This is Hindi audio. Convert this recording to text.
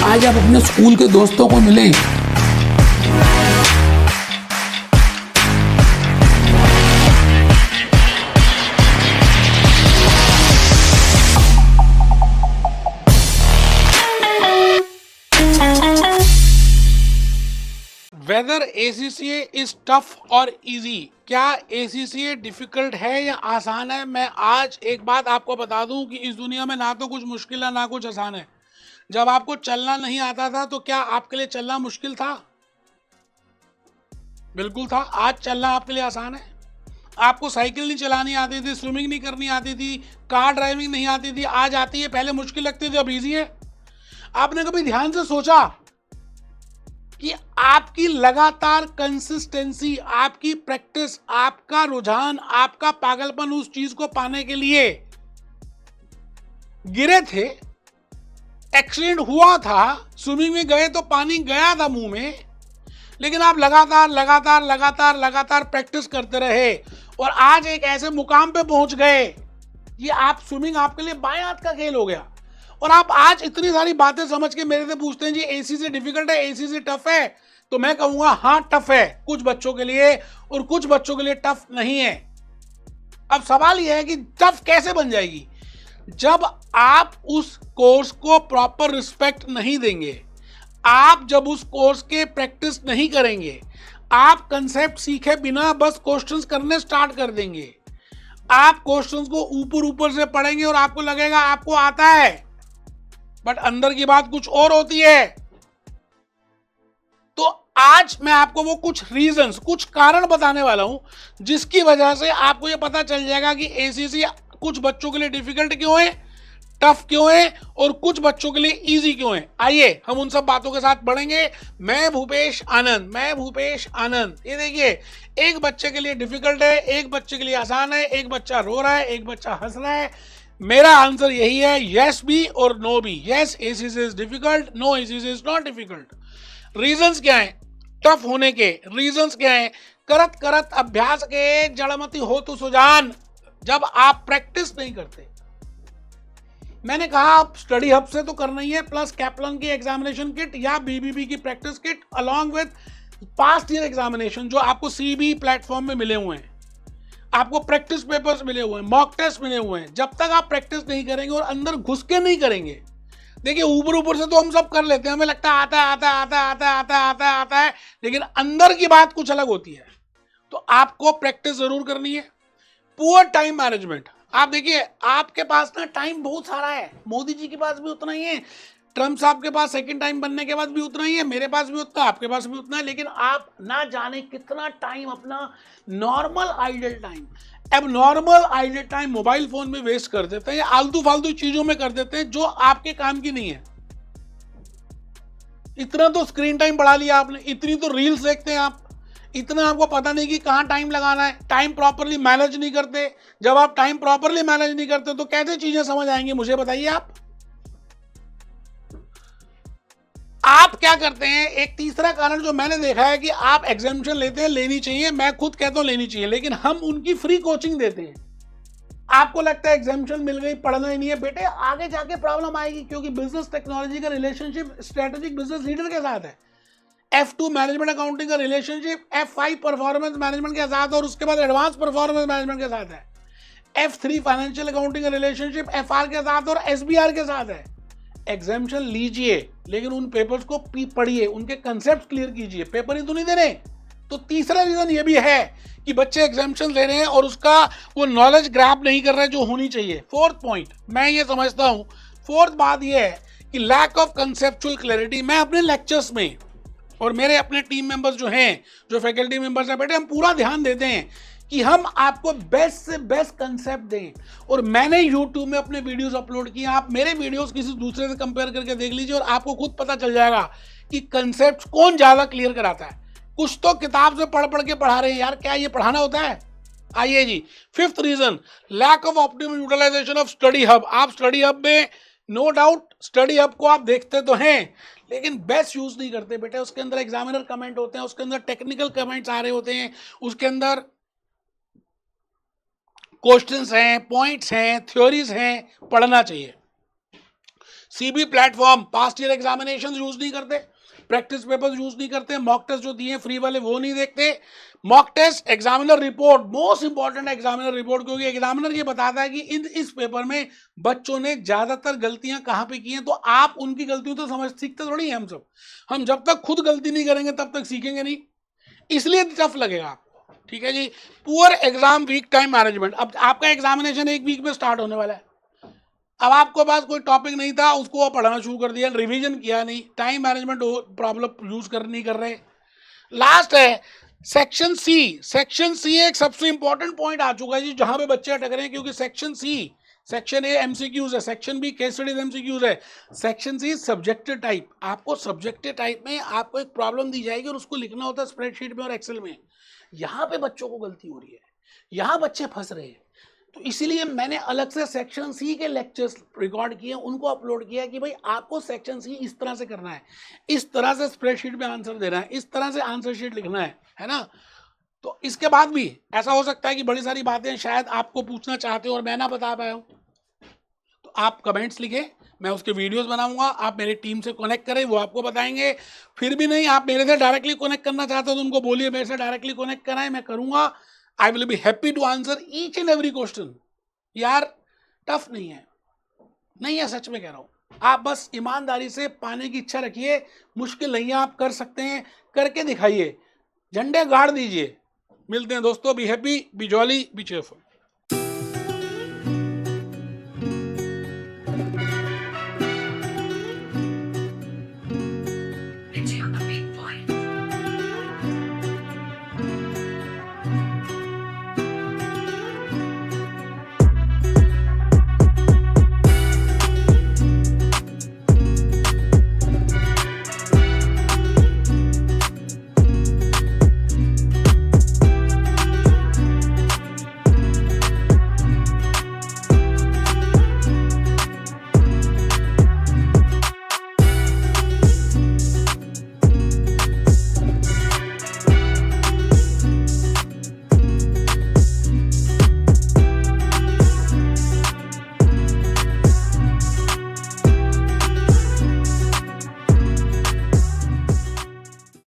आज आप अपने स्कूल के दोस्तों को मिलें, वेदर ACCA इज टफ और इजी, क्या ACCA डिफिकल्ट है या आसान है? मैं आज एक बात आपको बता दूं कि इस दुनिया में ना तो कुछ मुश्किल है ना कुछ आसान है। जब आपको चलना नहीं आता था तो क्या आपके लिए चलना मुश्किल था? बिल्कुल था। आज चलना आपके लिए आसान है। आपको साइकिल नहीं चलानी आती थी, स्विमिंग नहीं करनी आती थी, कार ड्राइविंग नहीं आती थी, आज आती है। पहले मुश्किल लगती थी, अब इजी है। आपने कभी ध्यान से सोचा कि आपकी लगातार कंसिस्टेंसी, आपकी प्रैक्टिस, आपका रुझान, आपका पागलपन उस चीज को पाने के लिए गिरे थे, एक्सीडेंट हुआ था, स्विमिंग में गए तो पानी गया था मुंह में, लेकिन आप लगातार लगातार लगातार लगातार प्रैक्टिस करते रहे और आज एक ऐसे मुकाम पे पहुंच गए कि आप स्विमिंग आपके लिए बाएं हाथ का खेल हो गया। और आप आज इतनी सारी बातें समझ के मेरे से पूछते हैं जी ACCA डिफिकल्ट है, ACCA टफ है, तो मैं कहूंगा हाँ टफ है कुछ बच्चों के लिए और कुछ बच्चों के लिए टफ नहीं है। अब सवाल यह है कि टफ कैसे बन जाएगी? जब आप उस कोर्स को प्रॉपर रिस्पेक्ट नहीं देंगे, आप जब उस कोर्स के प्रैक्टिस नहीं करेंगे, आप कंसेप्ट सीखे बिना बस क्वेश्चंस करने स्टार्ट कर देंगे, आप क्वेश्चंस को ऊपर ऊपर से पढ़ेंगे और आपको लगेगा आपको आता है, बट अंदर की बात कुछ और होती है। तो आज मैं आपको वो कुछ रीजंस, कुछ कारण बताने वाला हूं जिसकी वजह से आपको ये पता चल जाएगा कि ACCA कुछ बच्चों के लिए डिफिकल्ट क्यों है, टफ क्यों है और कुछ बच्चों के लिए इजी क्यों है। आइए हम उन सब बातों के साथ बढ़ेंगे। मैं भूपेश आनंद। ये देखिए, एक बच्चे के लिए डिफिकल्ट है, एक बच्चे के लिए आसान है, एक बच्चा रो रहा है, एक बच्चा हंस रहा है। मेरा आंसर यही है, यस भी और नो भी। Yes ACCA is difficult, no ACCA is not difficult. Reasons क्या है टफ होने के? रीजंस क्या है? करत करत अभ्यास के जड़मती हो तो सुजान। जब आप प्रैक्टिस नहीं करते, मैंने कहा आप स्टडी हब से तो करना ही है, प्लस कैप्लन की एग्जामिनेशन किट या BBB की practice kit along with past year examination जो आपको CB प्लेटफॉर्म में मिले हुए हैं, आपको प्रैक्टिस पेपर्स मिले हुए हैं, मॉक टेस्ट मिले हुए हैं। जब तक आप प्रैक्टिस नहीं करेंगे और अंदर घुस के नहीं करेंगे, देखिए ऊपर ऊपर से तो हम सब कर लेते हैं, हमें लगता है आता है, लेकिन अंदर की बात कुछ अलग होती है। तो आपको प्रैक्टिस जरूर करनी है। Poor time management. आप देखिए, आपके पास ना टाइम बहुत सारा है, मोदी जी के पास भी उतना ही है, ट्रम्प साहब के पास सेकंड टाइम बनने के बाद भी उतना ही है, मेरे पास भी उतना, आपके पास भी उतना है, लेकिन आप ना जाने कितना टाइम अपना नॉर्मल आइडल टाइम, अब normal idle time mobile phone में वेस्ट कर देते हैं या आलतू फालतू चीजों में कर देते हैं जो आपके काम की नहीं है। इतना तो स्क्रीन टाइम बढ़ा लिया आपने, इतनी तो रील्स देखते हैं आप, इतना आपको पता नहीं कि कहां टाइम लगाना है, टाइम प्रॉपरली मैनेज नहीं करते। जब आप टाइम प्रॉपरली मैनेज नहीं करते तो कैसे चीजें समझ आएंगी, मुझे बताइए। आप क्या करते हैं? एक तीसरा कारण जो मैंने देखा है कि आप एग्जामिनेशन लेते हैं, लेनी चाहिए, मैं खुद कहता हूं लेनी चाहिए, लेकिन हम उनकी फ्री कोचिंग देते हैं। आपको लगता है एग्जामिनेशन मिल गई, पढ़ना ही नहीं है, बेटे आगे जाके प्रॉब्लम आएगी, क्योंकि बिजनेस टेक्नोलॉजी का रिलेशनशिप स्ट्रेटेजिक बिजनेस लीडर के साथ है, F2 मैनेजमेंट अकाउंटिंग का रिलेशनशिप F5 परफॉर्मेंस मैनेजमेंट के साथ और उसके बाद एडवांस परफॉर्मेंस मैनेजमेंट के साथ है, F3 फाइनेंशियल अकाउंटिंग का रिलेशनशिप FR के साथ और SBR के साथ है। एग्जामिनेशन लीजिए, लेकिन उन पेपर्स को पढ़िए, उनके कंसेप्ट क्लियर कीजिए, पेपर ही तो नहीं दे रहे। तो तीसरा रीजन ये भी है कि बच्चे एग्जामिनेशन दे रहे हैं और उसका वो नॉलेज ग्रैब नहीं कर रहे जो होनी चाहिए। फोर्थ पॉइंट मैं ये समझता हूं, फोर्थ बात ये है कि लैक ऑफ कंसेप्चुअल क्लैरिटी। मैं अपने लेक्चर्स में और मेरे अपने टीम मेंबर्स जो हैं, जो फैकल्टी मेंबर्स हैं, बेटे हम पूरा ध्यान देते हैं कि हम आपको बेस्ट से बेस्ट कंसेप्ट दें। और मैंने YouTube में अपने वीडियोस अपलोड किए, आप मेरे वीडियोस किसी दूसरे से कंपेयर करके देख लीजिए और आपको खुद पता चल जाएगा कि कंसेप्ट कौन ज्यादा क्लियर कराता है। कुछ तो किताब से पढ़ पढ़ के पढ़ा रहे हैं यार, क्या ये पढ़ाना होता है? आइए जी, fifth reason, lack of optimal utilization of study hub. आप स्टडी हब में नो डाउट स्टडी हब को आप देखते तो हैं, लेकिन बेस्ट यूज नहीं करते बेटे। उसके अंदर एग्जामिनर कमेंट होते हैं, उसके अंदर टेक्निकल कमेंट्स आ रहे होते हैं, उसके अंदर क्वेश्चंस हैं, पॉइंट्स हैं, थ्योरीज हैं, पढ़ना चाहिए। CB platform past year examination use नहीं करते, प्रैक्टिस पेपर्स यूज नहीं करते, मॉक टेस्ट जो दिए फ्री वाले वो नहीं देखते। Mock test, examiner report, most important examiner report, क्योंकि एग्जामिनर ये बताता है कि इस पेपर में बच्चों ने ज्यादातर गलतियां कहाँ पे की हैं, तो आप उनकी गलतियों तो समझ सीखते थोड़ी हैं हम जब तक खुद गलती नहीं करेंगे तब तक सीखेंगे नहीं, इसलिए टफ लगेगा आपको। ठीक है जी। Poor exam week time management, अब आपका एग्जामिनेशन एक वीक में स्टार्ट होने वाला है, अब आपके पास कोई टॉपिक नहीं था, उसको पढ़ना शुरू कर दिया, रिवीजन किया नहीं, टाइम मैनेजमेंट प्रॉब्लम यूज नहीं कर रहे। लास्ट है सेक्शन सी। सेक्शन सी एक सबसे इंपॉर्टेंट पॉइंट आ चुका है जी, जहां पे बच्चे अटक रहे हैं, क्योंकि section C, section A MCQs है, section B case studies MCQs है, सेक्शन सी सब्जेक्टिव टाइप। आपको सब्जेक्टिव टाइप में आपको एक प्रॉब्लम दी जाएगी और उसको लिखना होता है स्प्रेडशीट में और एक्सेल में। यहाँ पे बच्चों को गलती हो रही है, यहाँ बच्चे फंस रहे हैं, तो इसीलिए मैंने अलग से सेक्शन सी के लेक्चर्स रिकॉर्ड किए, उनको अपलोड किया कि भाई आपको सेक्शन सी इस तरह से करना है, इस तरह से स्प्रेडशीट में आंसर देना है, इस तरह से आंसर शीट लिखना है ना। तो इसके बाद भी ऐसा हो सकता है कि बड़ी सारी बातें शायद आपको पूछना चाहते हो और मैं ना बता पाया हूँ, तो आप कमेंट्स लिखें, मैं उसके वीडियोस बनाऊंगा, आप मेरी टीम से कनेक्ट करें, वो आपको बताएंगे। फिर भी नहीं, आप मेरे से डायरेक्टली कनेक्ट करना चाहते हो तो उनको बोलिए मेरे से डायरेक्टली कनेक्ट कराएं, मैं करूंगा। I will be happy to answer each and every question. यार टफ नहीं है, नहीं है, सच में कह रहा हूँ। आप बस ईमानदारी से पाने की इच्छा रखिए, मुश्किल नहीं है, आप कर सकते हैं, करके दिखाइए, झंडे गाड़ दीजिए। मिलते हैं दोस्तों, be happy, B jolly, B cheerful.